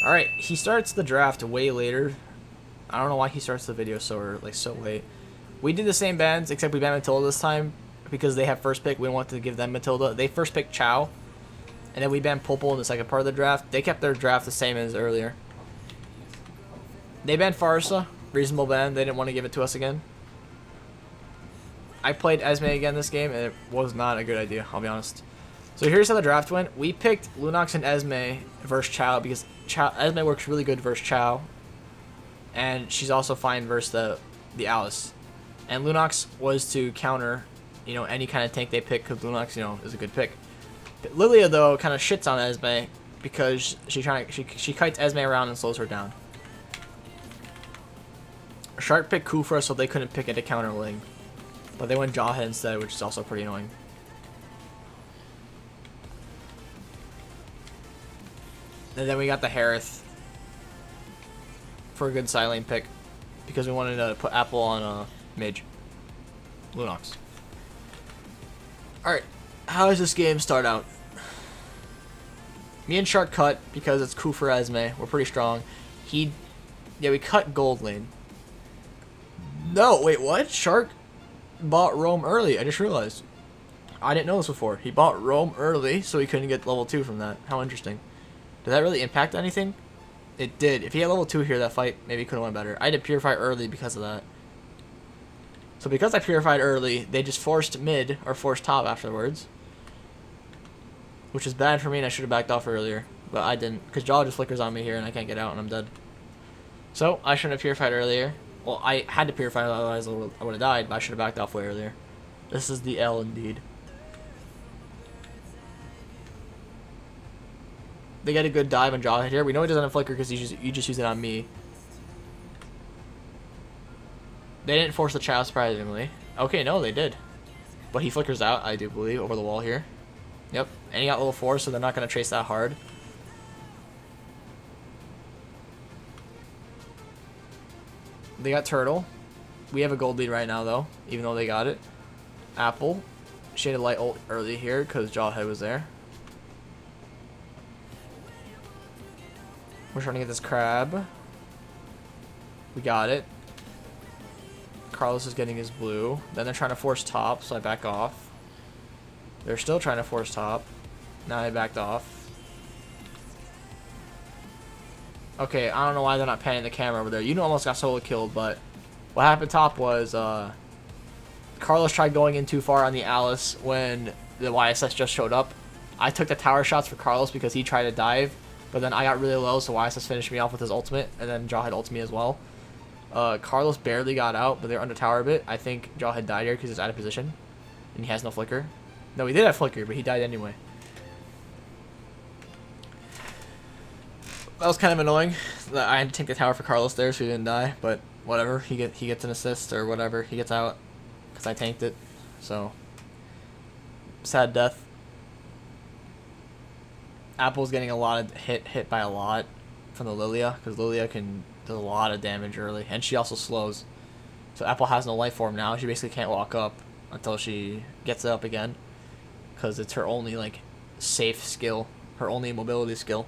Alright, he starts the draft way later. I don't know why he starts the video so late. We did the same bans, except we banned Matilda this time because they have first pick. We wanted to give them Matilda. They first picked Chow, and then we banned Popol in the second part of the draft. They kept their draft the same as earlier. They banned Farsa. Reasonable ban. They didn't want to give it to us again. I played Esme again this game, and it was not a good idea, I'll be honest. So here's how the draft went. We picked Lunox and Esme versus Chow because Esme works really good versus Chow, and she's also fine versus the Alice. And Lunox was to counter, any kind of tank they pick because Lunox, is a good pick. But Lilia though kind of shits on Esme because she kites Esme around and slows her down. Shark picked Kufra so they couldn't pick it to counter Ling, but they went Jawhead instead, which is also pretty annoying. And then we got the Harith for a good side lane pick because we wanted to put Apple on Mage. Lunox. Alright, how does this game start out? Me and Shark cut because it's Kufra Esme. We're pretty strong. We cut gold lane. No, wait, what? Shark bought Roam early. I just realized. I didn't know this before. He bought Roam early so he couldn't get level 2 from that. How interesting. Did that really impact anything? It did. If he had level 2 here, that fight maybe could have went better. I did Purify early because of that. So because I Purified early, they just forced mid or forced top afterwards. Which is bad for me and I should have backed off earlier. But I didn't. Because Jaw just flickers on me here and I can't get out and I'm dead. So I shouldn't have Purified earlier. Well, I had to Purify, otherwise I would have died, but I should have backed off way earlier. This is the L indeed. They get a good dive on Jawhead here. We know he doesn't have Flicker because you just use it on me. They didn't force the Chow, surprisingly. Okay, no, they did. But he flickers out, I do believe, over the wall here. Yep, and he got level 4, so they're not going to chase that hard. They got Turtle. We have a gold lead right now, though, even though they got it. Apple. Shaded Light ult early here because Jawhead was there. We're trying to get this crab. We got it. Carlos is getting his blue. Then they're trying to force top, so I back off. They're still trying to force top. Now I backed off. Okay, I don't know why they're not panning the camera over there. You almost got solo killed, but what happened top was Carlos tried going in too far on the Alice when the YSS just showed up. I took the tower shots for Carlos because he tried to dive, but then I got really low, so YSS finished me off with his ultimate, and then Jawhead ulted me as well. Carlos barely got out, but they're under tower a bit. I think Jawhead died here because he's out of position, and he has no flicker. No, he did have flicker, but he died anyway. That was kind of annoying. I had to take the tower for Carlos there, so he didn't die, but whatever. He gets an assist or whatever. He gets out because I tanked it. So sad death. Apple's getting a lot of hit by a lot from the Lilia because Lilia does a lot of damage early, and she also slows. So Apple has no life form now. She basically can't walk up until she gets it up again because it's her only safe skill, her only mobility skill.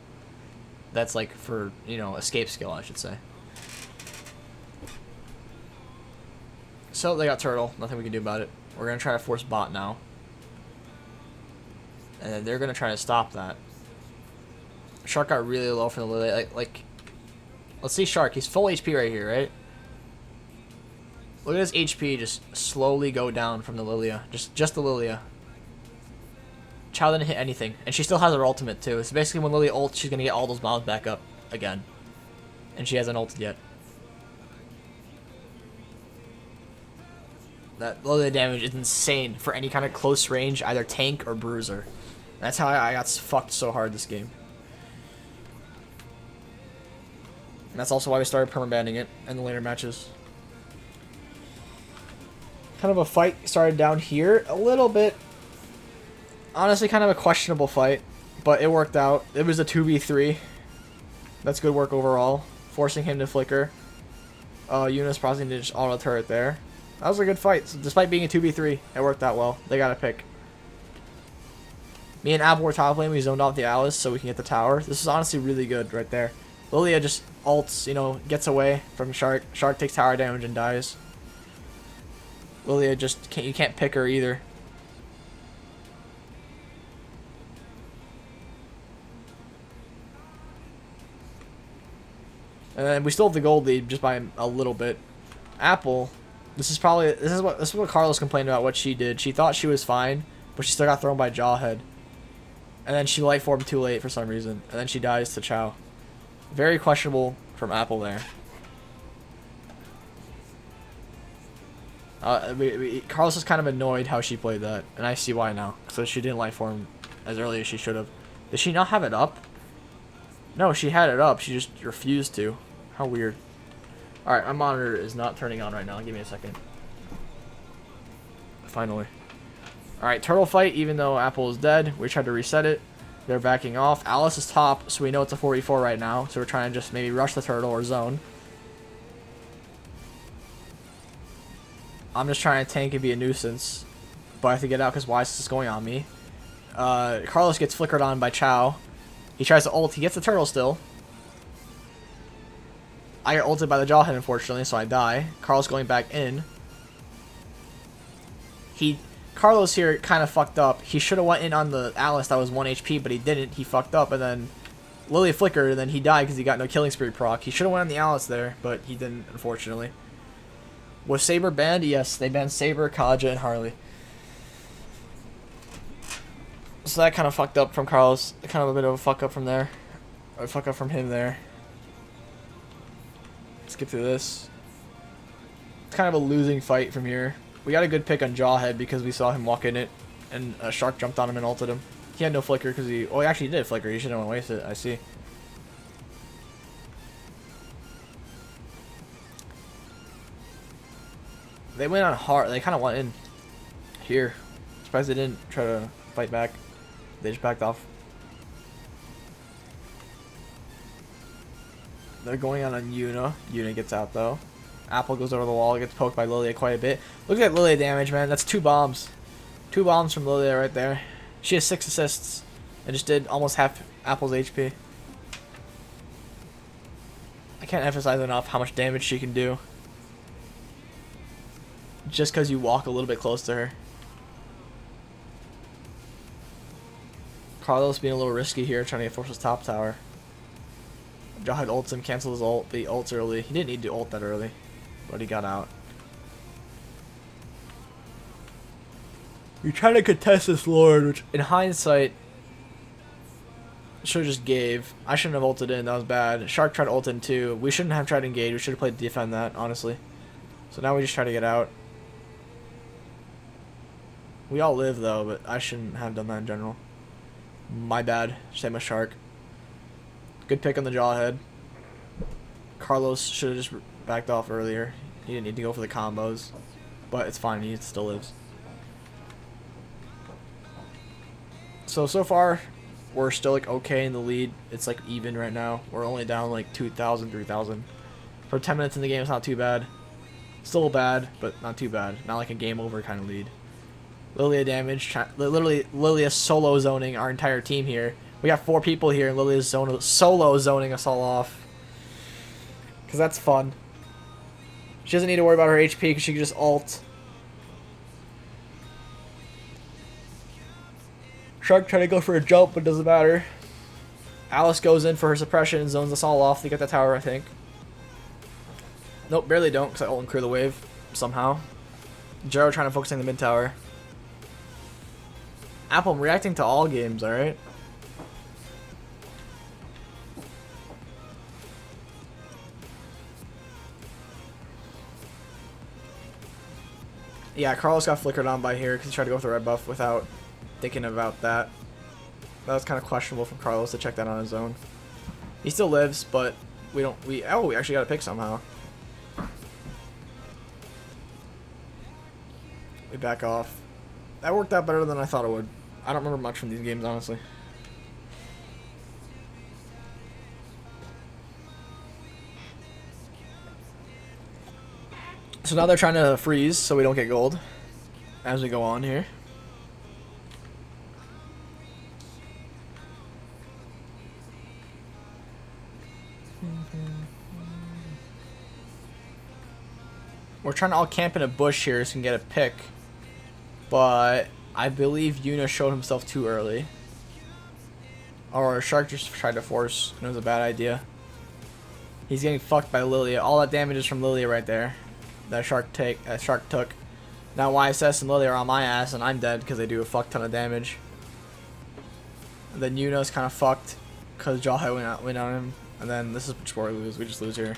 That's for escape skill, I should say. So they got turtle. Nothing we can do about it. We're gonna try to force bot now, and then they're gonna try to stop that. Shark got really low from the Lily. Let's see Shark. He's full HP right here, right? Look at his HP just slowly go down from the Lilia. Just the Lilia. Chow didn't hit anything, and she still has her ultimate too. So basically, when Lilia ults, she's gonna get all those bombs back up again, and she hasn't ulted yet. That Lilia damage is insane for any kind of close range, either tank or bruiser. That's how I got fucked so hard this game. And that's also why we started permabanning it in the later matches. Kind of a fight started down here a little bit. Honestly, kind of a questionable fight, but it worked out. It was a 2v3. That's good work overall. Forcing him to flicker. Eunice probably did just auto turret there. That was a good fight. So despite being a 2v3, it worked out well. They got a pick. Me and Apple were top lane. We zoned off the Alice so we can get the tower. This is honestly really good right there. Lilia just ults, you know, gets away from Shark. Shark takes tower damage and dies. Lilia just can't, you can't pick her either. And we still have the gold lead just by a little bit. Apple, this is what Carlos complained about what she did. She thought she was fine, but she still got thrown by Jawhead. And then she light formed too late for some reason. And then she dies to Chow. Very questionable from Apple there. Carlos is kind of annoyed how she played that, and I see why now. So she didn't light form as early as she should have. Did she not have it up? No, she had it up. She just refused to. How weird. Alright, my monitor is not turning on right now. Give me a second. Finally. Alright, turtle fight, even though Apple is dead. We tried to reset it. They're backing off. Alice is top, so we know it's a 44 right now. So we're trying to just maybe rush the turtle or zone. I'm just trying to tank and be a nuisance. But I have to get out because Wise is going on me. Carlos gets flickered on by Chow. He tries to ult. He gets the turtle still. I get ulted by the Jawhead, unfortunately, so I die. Carlos going back in. Carlos here kind of fucked up. He should have went in on the Alice that was 1 HP, but he didn't. He fucked up, and then Lilia flickered, and then he died because he got no killing spree proc. He should have went on the Alice there, but he didn't, unfortunately. Was Saber banned? Yes, they banned Saber, Kaja, and Harley. So that kind of fucked up from Carlos. Kind of a bit of a fuck up from there. Or a fuck up from him there. Let's get through this. It's kind of a losing fight from here. We got a good pick on Jawhead because we saw him walk in it, and a Shark jumped on him and ulted him. He had no flicker because he... Oh, he actually did flicker. He shouldn't have wasted it. I see. They went on hard. They kind of went in here. Surprised they didn't try to fight back. They just backed off. They're going on Yuna. Yuna gets out though. Apple goes over the wall. Gets poked by Lilia quite a bit. Look at Lilia damage, man. That's 2 bombs. 2 bombs from Lilia right there. She has 6 assists. And just did almost half Apple's HP. I can't emphasize enough how much damage she can do. Just because you walk a little bit close to her. Carlos being a little risky here, trying to get force his top tower. Jawhead ults him, cancels his ult, but he ults early. He didn't need to ult that early, but he got out. We try to contest this Lord, which in hindsight, should have just gave. I shouldn't have ulted in, that was bad. Shark tried to ult in too. We shouldn't have tried to engage, we should have played defend that, honestly. So now we just try to get out. We all live though, but I shouldn't have done that in general. My bad. Same as Shark. Good pick on the Jawhead. Carlos should have just backed off earlier. He didn't need to go for the combos. But it's fine, he still lives. So far, we're still like okay in the lead. It's like even right now. We're only down like 2,000, 3,000. For 10 minutes in the game, it's not too bad. Still bad, but not too bad. Not like a game over kind of lead. Lilia damage. Literally, Lilia solo zoning our entire team here. We got 4 people here, and Lilia's solo zoning us all off. Because that's fun. She doesn't need to worry about her HP because she can just ult. Shark trying to go for a jump, but doesn't matter. Alice goes in for her suppression and zones us all off to get the tower, I think. Nope, barely don't because I ult and clear the wave somehow. Jero trying to focus on the mid tower. Apple, I'm reacting to all games, alright? Yeah, Carlos got flickered on by here because he tried to go with the red buff without thinking about that. That was kind of questionable from Carlos to check that on his own. He still lives, but we actually got a pick somehow. We back off. That worked out better than I thought it would. I don't remember much from these games, honestly. So now they're trying to freeze so we don't get gold as we go on here. We're trying to all camp in a bush here so we can get a pick. But I believe Yuna showed himself too early. Or Shark just tried to force, and it was a bad idea. He's getting fucked by Lilia. All that damage is from Lilia right there. That Shark took. Now YSS and Lilia are on my ass, and I'm dead because they do a fuck ton of damage. And then Yuna's kind of fucked because Jawhead went on him. And then this is where we lose. We just lose here.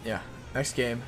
Yeah. Next game.